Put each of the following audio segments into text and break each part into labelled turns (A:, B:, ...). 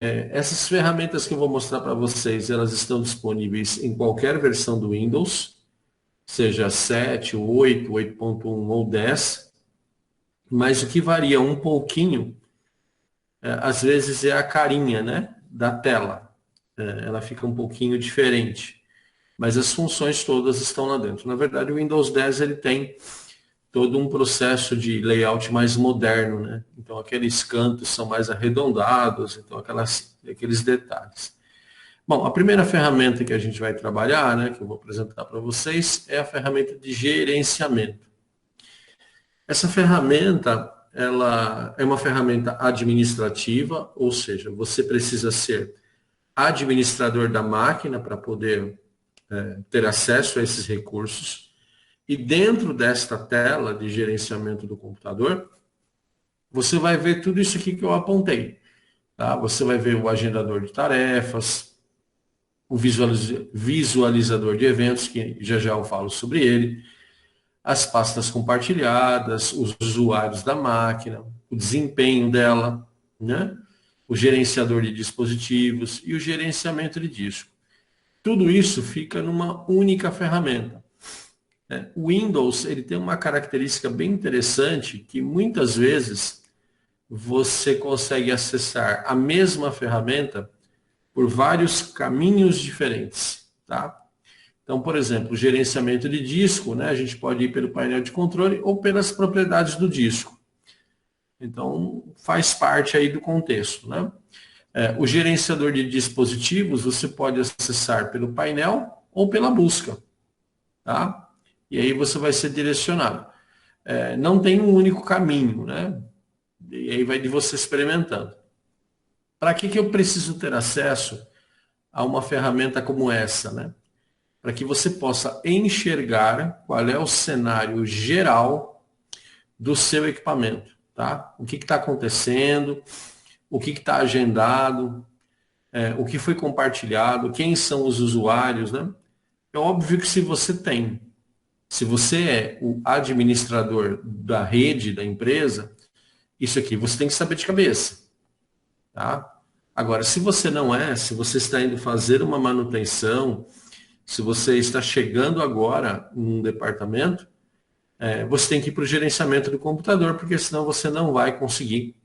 A: Essas ferramentas que eu vou mostrar para vocês, elas estão disponíveis em qualquer versão do Windows, seja 7, 8, 8.1 ou 10, mas o que varia um pouquinho, às vezes, é a carinha, né, da tela. Ela fica um pouquinho diferente, mas as funções todas estão lá dentro. Na verdade, o Windows 10 ele tem todo um processo de layout mais moderno, né? Então aqueles cantos são mais arredondados, então aqueles detalhes. Bom, a primeira ferramenta que a gente vai trabalhar, né, que eu vou apresentar para vocês, é a ferramenta de gerenciamento. Essa ferramenta, ela é uma ferramenta administrativa, ou seja, você precisa ser administrador da máquina para poder ter acesso a esses recursos. E dentro desta tela de gerenciamento do computador, você vai ver tudo isso aqui que eu apontei. Tá? Você vai ver o agendador de tarefas, o visualizador de eventos, que já já eu falo sobre ele, as pastas compartilhadas, os usuários da máquina, o desempenho dela, né? O gerenciador de dispositivos e o gerenciamento de disco. Tudo isso fica numa única ferramenta. O Windows ele tem uma característica bem interessante que muitas vezes você consegue acessar a mesma ferramenta por vários caminhos diferentes, tá? Então, por exemplo, o gerenciamento de disco, né? A gente pode ir pelo painel de controle ou pelas propriedades do disco. Então, faz parte aí do contexto, né? O gerenciador de dispositivos você pode acessar pelo painel ou pela busca, tá? E aí você vai ser direcionado. Não tem um único caminho, né? E aí vai de você experimentando. Para que eu preciso ter acesso a uma ferramenta como essa, né? Para que você possa enxergar qual é o cenário geral do seu equipamento, tá? O que está acontecendo, o que está agendado, o que foi compartilhado, quem são os usuários, né? É óbvio que se você é o administrador da rede da empresa, isso aqui você tem que saber de cabeça, tá? Agora, se você não é, se você está indo fazer uma manutenção, se você está chegando agora num departamento, você tem que ir para o gerenciamento do computador, porque senão você não vai conseguir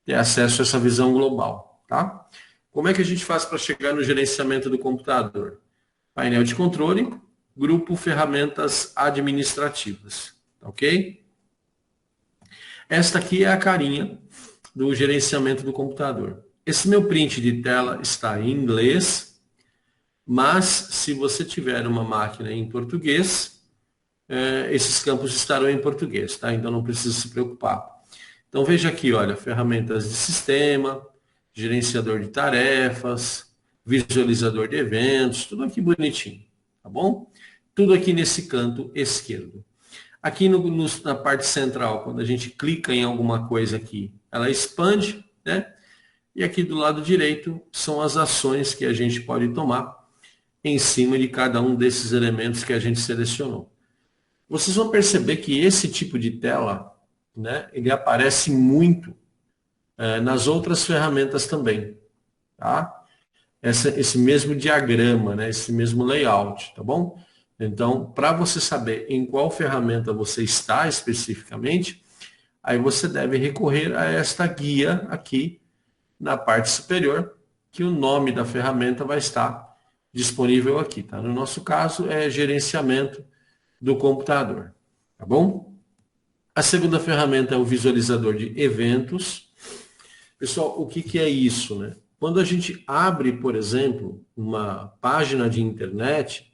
A: ter acesso a essa visão global, tá? Como é que a gente faz para chegar no gerenciamento do computador? Painel de controle, grupo ferramentas administrativas, ok? Esta aqui é a carinha do gerenciamento do computador. Esse meu print de tela está em inglês, mas se você tiver uma máquina em português, esses campos estarão em português, tá? Então não precisa se preocupar. Então veja aqui, olha, ferramentas de sistema, gerenciador de tarefas, visualizador de eventos, tudo aqui bonitinho, tá bom? Tudo aqui nesse canto esquerdo. Aqui na parte central, quando a gente clica em alguma coisa aqui, ela expande, né? E aqui do lado direito são as ações que a gente pode tomar em cima de cada um desses elementos que a gente selecionou. Vocês vão perceber que esse tipo de tela, né, ele aparece muito nas outras ferramentas também, tá? Esse mesmo diagrama, né, esse mesmo layout, tá bom? Então, para você saber em qual ferramenta você está especificamente, aí você deve recorrer a esta guia aqui na parte superior, que o nome da ferramenta vai estar disponível aqui, tá? No nosso caso, é gerenciamento do computador, tá bom? A segunda ferramenta é o visualizador de eventos. Pessoal, o que é isso, né? Quando a gente abre, por exemplo, uma página de internet,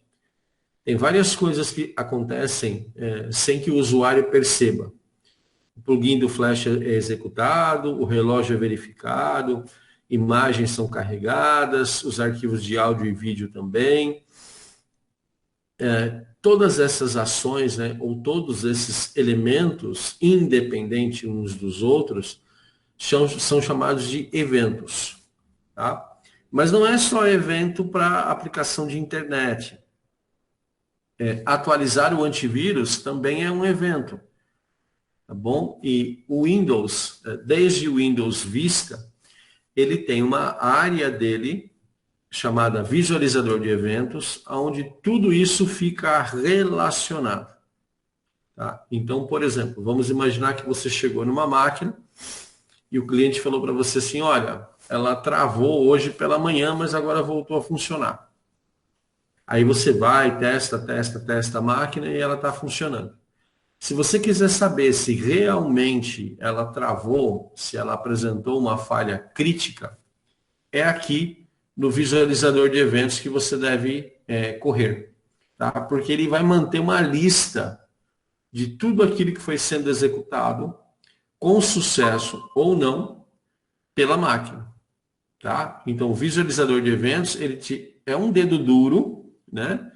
A: tem várias coisas que acontecem sem que o usuário perceba. O plugin do Flash é executado, o relógio é verificado, imagens são carregadas, os arquivos de áudio e vídeo também. Todas essas ações, né, ou todos esses elementos, independentes uns dos outros, são chamados de eventos. Tá? Mas não é só evento para aplicação de internet. Atualizar o antivírus também é um evento. Tá bom? E o Windows, desde o Windows Vista, ele tem uma área dele chamada visualizador de eventos, onde tudo isso fica relacionado. Tá? Então, por exemplo, vamos imaginar que você chegou numa máquina e o cliente falou para você assim, olha, ela travou hoje pela manhã, mas agora voltou a funcionar. Aí você vai, testa a máquina e ela está funcionando. Se você quiser saber se realmente ela travou, se ela apresentou uma falha crítica, é aqui no visualizador de eventos que você deve correr. Tá? Porque ele vai manter uma lista de tudo aquilo que foi sendo executado, com sucesso ou não, pela máquina. Tá? Então, o visualizador de eventos é um dedo duro, né?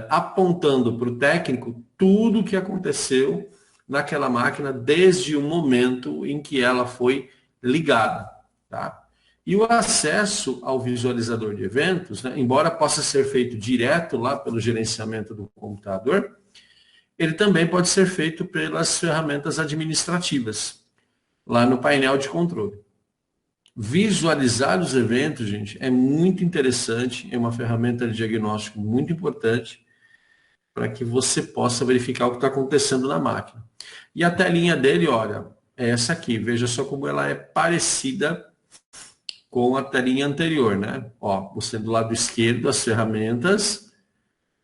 A: Apontando para o técnico tudo o que aconteceu naquela máquina desde o momento em que ela foi ligada. Tá? E o acesso ao visualizador de eventos, né, embora possa ser feito direto lá pelo gerenciamento do computador, ele também pode ser feito pelas ferramentas administrativas, lá no painel de controle. Visualizar os eventos, gente, é muito interessante, é uma ferramenta de diagnóstico muito importante para que você possa verificar o que está acontecendo na máquina. E a telinha dele, olha, é essa aqui. Veja só como ela é parecida com a telinha anterior, né? Ó, você do lado esquerdo, as ferramentas,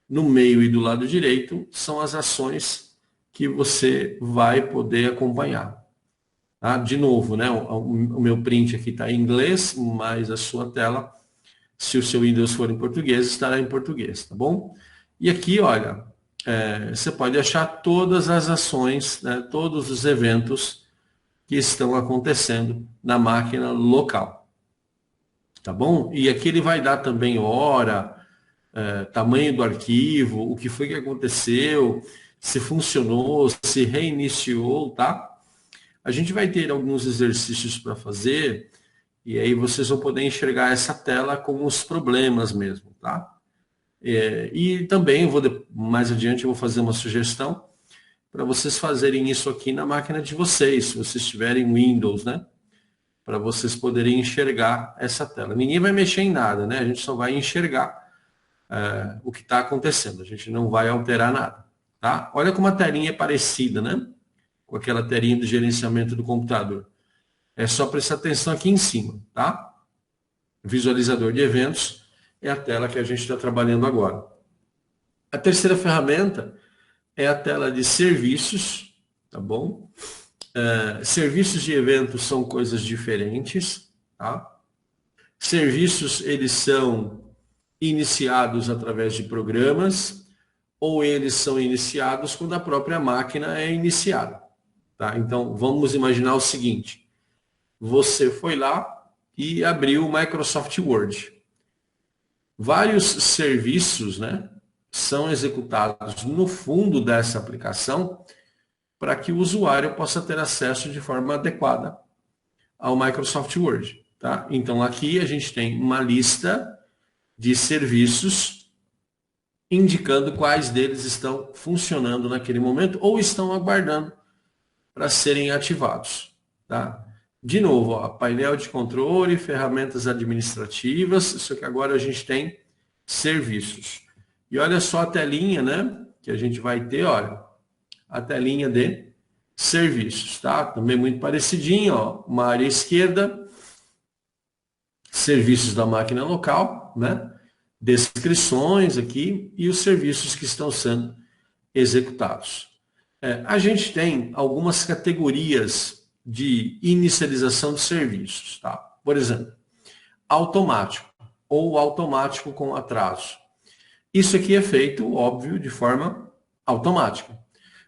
A: no meio e do lado direito são as ações que você vai poder acompanhar. Tá? De novo, né? O meu print aqui está em inglês, mas a sua tela, se o seu Windows for em português, estará em português, tá bom? E aqui, olha, você pode achar todas as ações, né, todos os eventos que estão acontecendo na máquina local. Tá bom? E aqui ele vai dar também hora, tamanho do arquivo, o que foi que aconteceu, se funcionou, se reiniciou, tá? A gente vai ter alguns exercícios para fazer e aí vocês vão poder enxergar essa tela com os problemas mesmo, tá? E também, mais adiante, eu vou fazer uma sugestão para vocês fazerem isso aqui na máquina de vocês, se vocês tiverem Windows, né? Para vocês poderem enxergar essa tela. Ninguém vai mexer em nada, né? A gente só vai enxergar o que está acontecendo. A gente não vai alterar nada, tá? Olha como a telinha é parecida, né? Com aquela telinha do gerenciamento do computador. É só prestar atenção aqui em cima, tá? Visualizador de eventos é a tela que a gente está trabalhando agora. A terceira ferramenta é a tela de serviços, tá bom? Serviços de eventos são coisas diferentes, tá? Serviços, eles são iniciados através de programas ou eles são iniciados quando a própria máquina é iniciada, tá? Então, vamos imaginar o seguinte. Você foi lá e abriu o Microsoft Word. Vários serviços, né, são executados no fundo dessa aplicação para que o usuário possa ter acesso de forma adequada ao Microsoft Word. Tá? Então, aqui a gente tem uma lista de serviços indicando quais deles estão funcionando naquele momento ou estão aguardando para serem ativados. Tá? De novo, ó, painel de controle, ferramentas administrativas, só que agora a gente tem serviços. E olha só a telinha, né, que a gente vai ter, olha, a telinha de serviços, tá? Também muito parecidinho, ó, uma área esquerda, serviços da máquina local, né? Descrições aqui e os serviços que estão sendo executados. A gente tem algumas categorias de inicialização de serviços, tá? Por exemplo, automático ou automático com atraso. Isso aqui é feito, óbvio, de forma automática.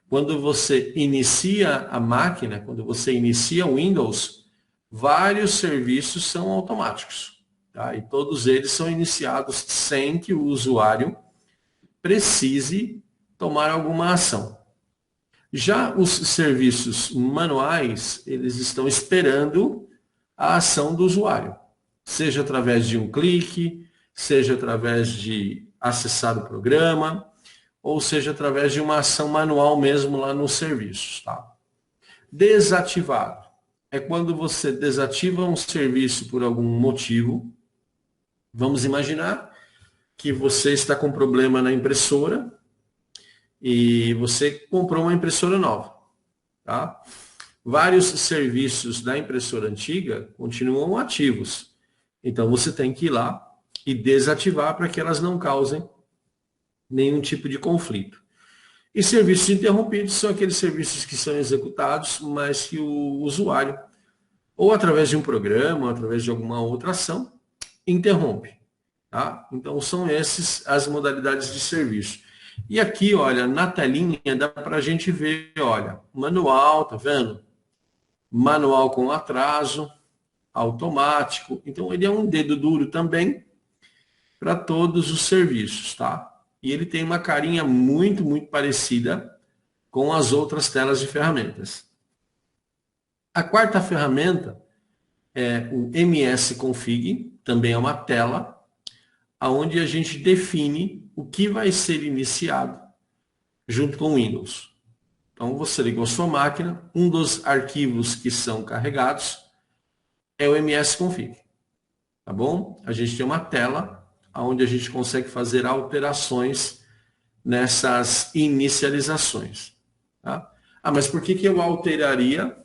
A: Quando você inicia a máquina, quando você inicia o Windows, vários serviços são automáticos. Tá? E todos eles são iniciados sem que o usuário precise tomar alguma ação. Já os serviços manuais, eles estão esperando a ação do usuário, seja através de um clique, seja através de acessar o programa, ou seja através de uma ação manual mesmo lá nos serviços. Tá? Desativado. é quando você desativa um serviço por algum motivo. Vamos imaginar que você está com problema na impressora e você comprou uma impressora nova, tá? Vários serviços da impressora antiga continuam ativos. Então você tem que ir lá e desativar para que elas não causem nenhum tipo de conflito. E serviços interrompidos são aqueles serviços que são executados, mas que o usuário, ou através de um programa, ou através de alguma outra ação, interrompe. Tá? Então são essas as modalidades de serviço. E aqui, olha, na telinha dá para a gente ver, olha, manual, tá vendo? Manual com atraso, automático. Então ele é um dedo duro também para todos os serviços, tá? E ele tem uma carinha muito, muito parecida com as outras telas de ferramentas. A quarta ferramenta é o MS Config, também é uma tela, onde a gente define o que vai ser iniciado junto com o Windows. Então, você ligou sua máquina, um dos arquivos que são carregados é o MS Config, tá bom? A gente tem uma tela onde a gente consegue fazer alterações nessas inicializações. Tá? Ah, mas por que eu alteraria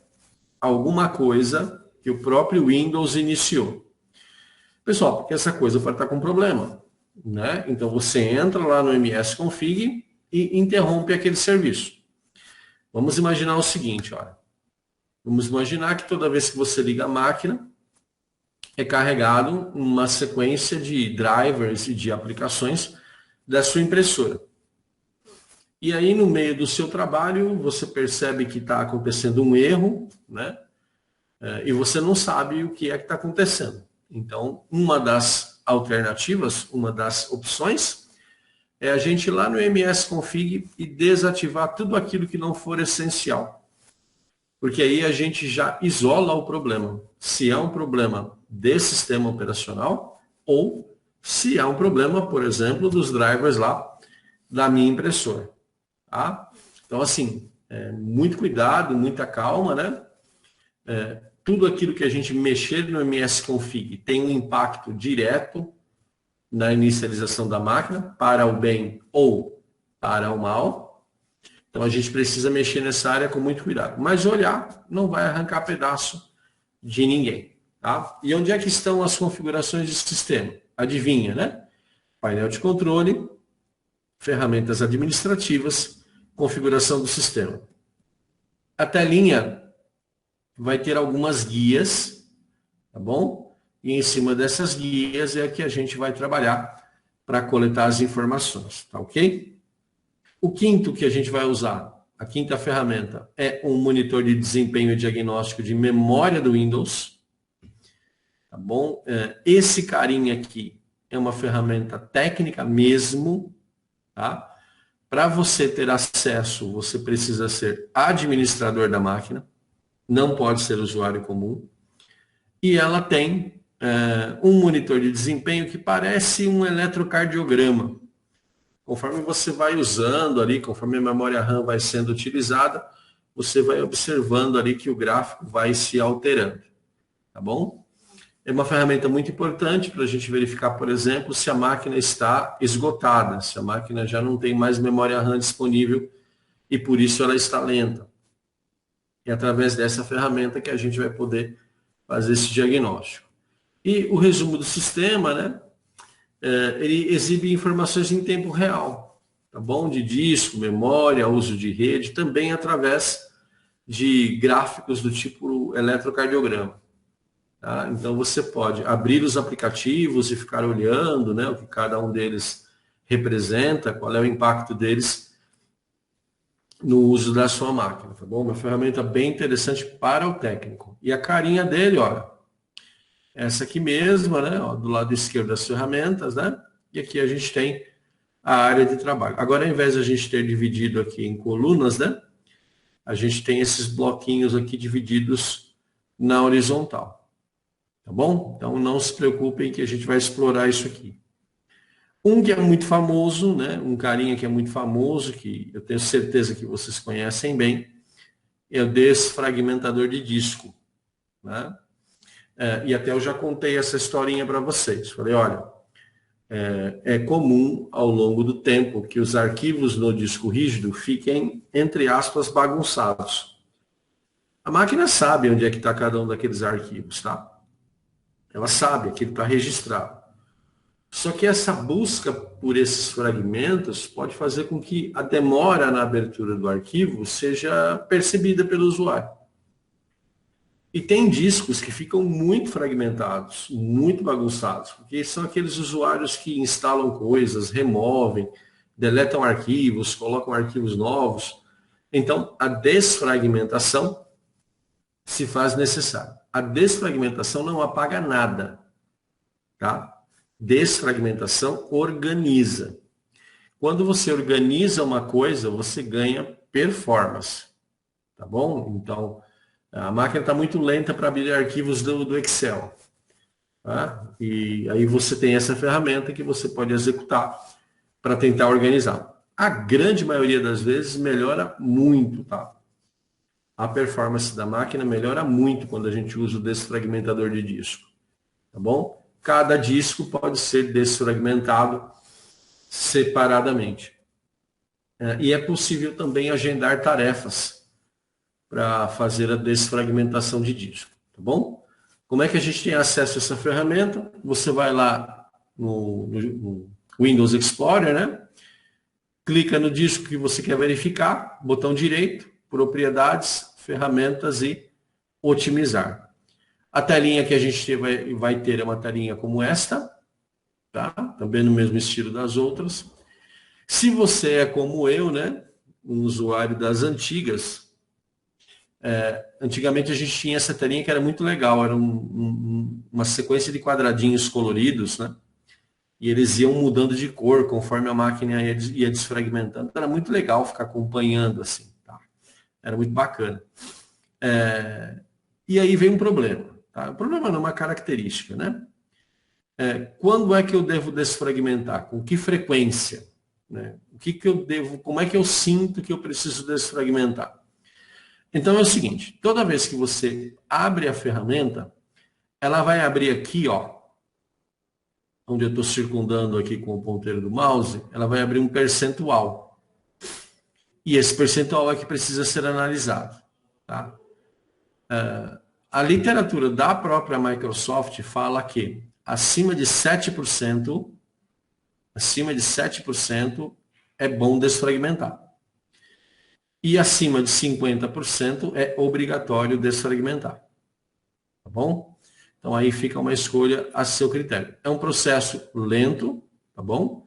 A: alguma coisa que o próprio Windows iniciou? Pessoal, porque essa coisa pode estar com problema. Né? Então você entra lá no MS Config e interrompe aquele serviço. Vamos imaginar o seguinte, olha. Vamos imaginar que toda vez que você liga a máquina, é carregado uma sequência de drivers e de aplicações da sua impressora. E aí, no meio do seu trabalho, você percebe que está acontecendo um erro, né? E você não sabe o que é que está acontecendo. Então, uma das alternativas, uma das opções, é a gente ir lá no MS Config e desativar tudo aquilo que não for essencial. Porque aí a gente já isola o problema. Se é um problema de sistema operacional ou se é um problema, por exemplo, dos drivers lá da minha impressora. Tá? Então, assim, muito cuidado, muita calma, né? Tudo aquilo que a gente mexer no MS Config tem um impacto direto na inicialização da máquina, para o bem ou para o mal. Então a gente precisa mexer nessa área com muito cuidado. Mas olhar não vai arrancar pedaço de ninguém. Tá? E onde é que estão as configurações de sistema? Adivinha, né? Painel de controle, ferramentas administrativas, configuração do sistema. A telinha vai ter algumas guias, tá bom? E em cima dessas guias é que a gente vai trabalhar para coletar as informações, tá ok? O quinto que a gente vai usar, a quinta ferramenta, é um monitor de desempenho e diagnóstico de memória do Windows. Tá bom? Esse carinha aqui é uma ferramenta técnica mesmo. Tá? Para você ter acesso, você precisa ser administrador da máquina. Não pode ser usuário comum. E ela tem um monitor de desempenho que parece um eletrocardiograma. Conforme você vai usando ali, conforme a memória RAM vai sendo utilizada, você vai observando ali que o gráfico vai se alterando, tá bom? É uma ferramenta muito importante para a gente verificar, por exemplo, se a máquina está esgotada, se a máquina já não tem mais memória RAM disponível e por isso ela está lenta. É através dessa ferramenta que a gente vai poder fazer esse diagnóstico. E o resumo do sistema, né? Ele exibe informações em tempo real, tá bom? De disco, memória, uso de rede, também através de gráficos do tipo eletrocardiograma. Tá? Então você pode abrir os aplicativos e ficar olhando, né, o que cada um deles representa, qual é o impacto deles no uso da sua máquina, tá bom? Uma ferramenta bem interessante para o técnico. E a carinha dele, olha, essa aqui mesma, né, ó, do lado esquerdo das ferramentas, né? E aqui a gente tem a área de trabalho. Agora, ao invés de a gente ter dividido aqui em colunas, né? A gente tem esses bloquinhos aqui divididos na horizontal. Tá bom? Então, não se preocupem que a gente vai explorar isso aqui. Um que é muito famoso, né? Um carinha que é muito famoso, que eu tenho certeza que vocês conhecem bem, é o desfragmentador de disco. né? E até eu já contei essa historinha para vocês. Falei, olha, é comum ao longo do tempo que os arquivos no disco rígido fiquem, entre aspas, bagunçados. A máquina sabe onde é que está cada um daqueles arquivos, tá? Ela sabe, aquilo está registrado. Só que essa busca por esses fragmentos pode fazer com que a demora na abertura do arquivo seja percebida pelo usuário. E tem discos que ficam muito fragmentados, muito bagunçados, porque são aqueles usuários que instalam coisas, removem, deletam arquivos, colocam arquivos novos. Então, a desfragmentação se faz necessária. A desfragmentação não apaga nada, tá? Desfragmentação organiza. Quando você organiza uma coisa, você ganha performance, tá bom? Então, a máquina está muito lenta para abrir arquivos do Excel. Tá? E aí você tem essa ferramenta que você pode executar para tentar organizar. A grande maioria das vezes melhora muito, tá? A performance da máquina melhora muito quando a gente usa o desfragmentador de disco, tá bom? Cada disco pode ser desfragmentado separadamente. E é possível também agendar tarefas para fazer a desfragmentação de disco, tá bom? Como é que a gente tem acesso a essa ferramenta? Você vai lá no Windows Explorer, né? Clica no disco que você quer verificar, botão direito, propriedades, ferramentas e otimizar. A telinha que a gente vai ter é uma telinha como esta, tá? Também no mesmo estilo das outras. Se você é como eu, né? Um usuário das antigas, antigamente a gente tinha essa telinha que era muito legal, era uma sequência de quadradinhos coloridos, né? E eles iam mudando de cor conforme a máquina ia desfragmentando. Era muito legal ficar acompanhando assim, tá? Era muito bacana. E aí vem um problema, tá? O problema não é uma característica, né? Quando é que eu devo desfragmentar? Com que frequência? Né? Como é que eu sinto que eu preciso desfragmentar? Então é o seguinte, toda vez que você abre a ferramenta, ela vai abrir aqui, ó, onde eu estou circundando aqui com o ponteiro do mouse, ela vai abrir um percentual. E esse percentual é que precisa ser analisado. Tá? A literatura da própria Microsoft fala que acima de 7% é bom desfragmentar. E acima de 50% é obrigatório desfragmentar. Tá bom? Então aí fica uma escolha a seu critério. É um processo lento, tá bom?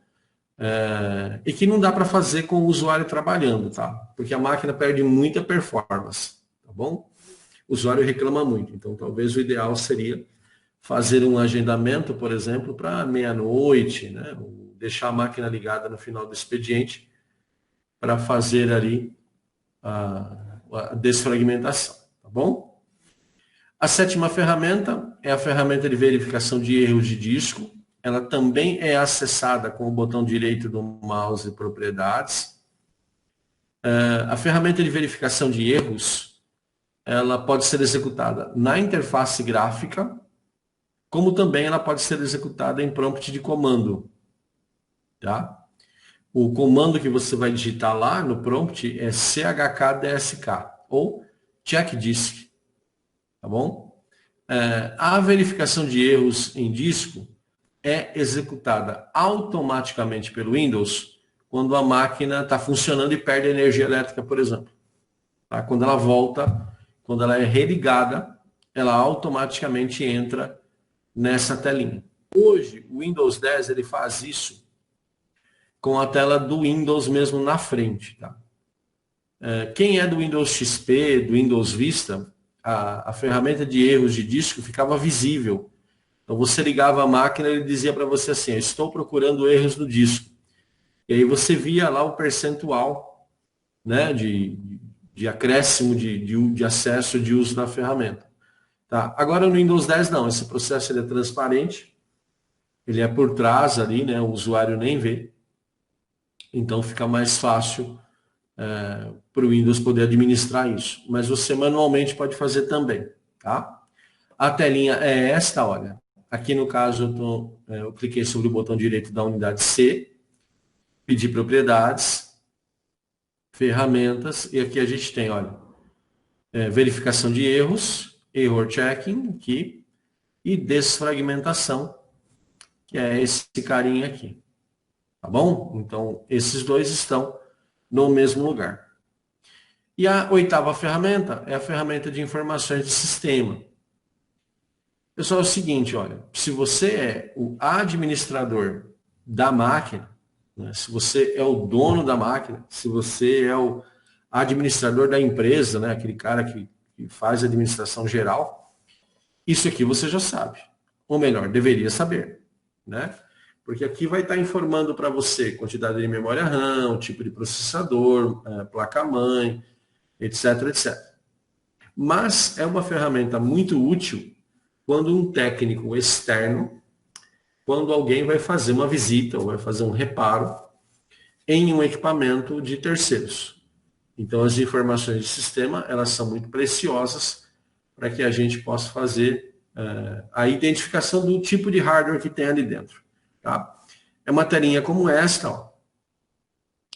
A: E que não dá para fazer com o usuário trabalhando, tá? Porque a máquina perde muita performance, tá bom? O usuário reclama muito. Então talvez o ideal seria fazer um agendamento, por exemplo, para meia-noite, né? Deixar a máquina ligada no final do expediente para fazer ali a desfragmentação, tá bom? A sétima ferramenta é a ferramenta de verificação de erros de disco. Ela também é acessada com o botão direito do mouse propriedades. A ferramenta de verificação de erros, ela pode ser executada na interface gráfica, como também ela pode ser executada em prompt de comando. Tá? O comando que você vai digitar lá no prompt é chkdsk ou checkdisk. Tá bom? A verificação de erros em disco é executada automaticamente pelo Windows quando a máquina está funcionando e perde energia elétrica, por exemplo. Tá? Quando ela volta, quando ela é religada, ela automaticamente entra nessa telinha. Hoje, o Windows 10 ele faz isso com a tela do Windows mesmo na frente. Tá? Quem é do Windows XP, do Windows Vista, a ferramenta de erros de disco ficava visível. Então você ligava a máquina e ele dizia para você assim, estou procurando erros no disco. E aí você via lá o percentual, né, de acréscimo de acesso, de uso da ferramenta. Tá? Agora no Windows 10 não, esse processo ele é transparente, ele é por trás ali, né, o usuário nem vê. Então fica mais fácil para o Windows poder administrar isso. Mas você manualmente pode fazer também. Tá? A telinha é esta, olha. Aqui no caso eu cliquei sobre o botão direito da unidade C, pedi propriedades, ferramentas, e aqui a gente tem, olha, verificação de erros, error checking aqui, e desfragmentação, que é esse carinha aqui. Tá bom? Então, esses dois estão no mesmo lugar. E a oitava ferramenta é a ferramenta de informações de sistema. Pessoal, é o seguinte, olha, se você é o administrador da máquina, né, se você é o dono da máquina, se você é o administrador da empresa, né, aquele cara que faz a administração geral, isso aqui você já sabe. Ou melhor, deveria saber, né? Porque aqui vai estar informando para você quantidade de memória RAM, tipo de processador, placa-mãe, etc, etc. Mas é uma ferramenta muito útil quando um técnico externo, quando alguém vai fazer uma visita ou vai fazer um reparo em um equipamento de terceiros. Então, as informações de sistema, elas são muito preciosas para que a gente possa fazer a identificação do tipo de hardware que tem ali dentro. Tá? É uma telinha como esta, ó,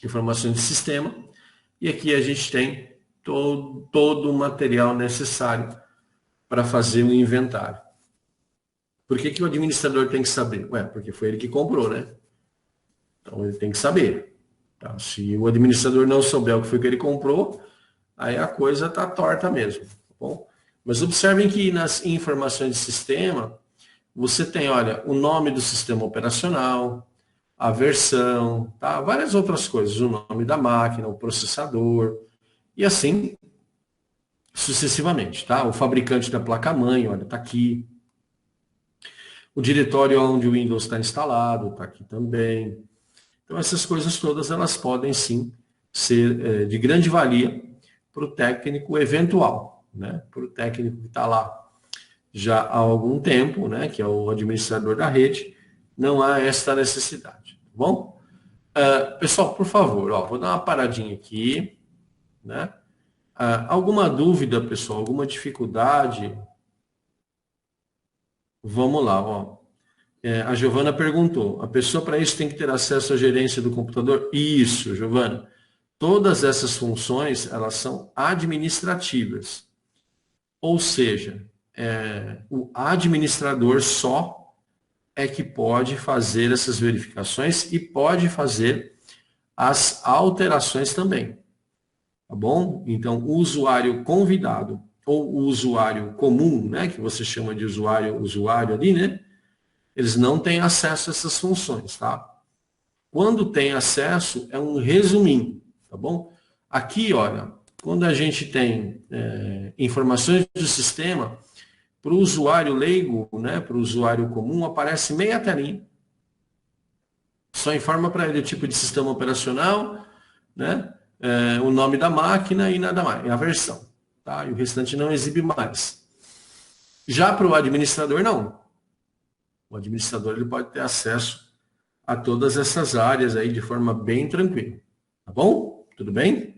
A: informações de sistema, e aqui a gente tem todo o material necessário para fazer o inventário. Por que o administrador tem que saber? Ué, porque foi ele que comprou, né? Então ele tem que saber. Tá? Se o administrador não souber o que foi que ele comprou, aí a coisa está torta mesmo. Tá bom? Mas observem que nas informações de sistema, você tem, olha, o nome do sistema operacional, a versão, tá? Várias outras coisas, o nome da máquina, o processador, e assim sucessivamente, tá? O fabricante da placa-mãe, olha, está aqui. O diretório onde o Windows está instalado, está aqui também. Então, essas coisas todas, elas podem sim ser de grande valia para o técnico eventual, né? Para o técnico que está lá já há algum tempo, né? Que é o administrador da rede, não há esta necessidade, tá bom? Pessoal, por favor, ó, vou dar uma paradinha aqui, né? Alguma dúvida, pessoal? Alguma dificuldade? Vamos lá, ó. A Giovana perguntou, a pessoa para isso tem que ter acesso à gerência do computador? Isso, Giovana. Todas essas funções, elas são administrativas. Ou seja, o administrador só é que pode fazer essas verificações e pode fazer as alterações também. Tá bom? Então, o usuário convidado ou o usuário comum, né, que você chama de usuário ali, né? Eles não têm acesso a essas funções, tá? Quando tem acesso, é um resuminho, tá bom? Aqui, olha, quando a gente tem informações do sistema, para o usuário leigo, né, para o usuário comum, aparece meia telinha. Só informa para ele o tipo de sistema operacional, né, o nome da máquina e nada mais, a versão. Tá? E o restante não exibe mais. Já para o administrador, não. O administrador ele pode ter acesso a todas essas áreas aí de forma bem tranquila. Tá bom? Tudo bem?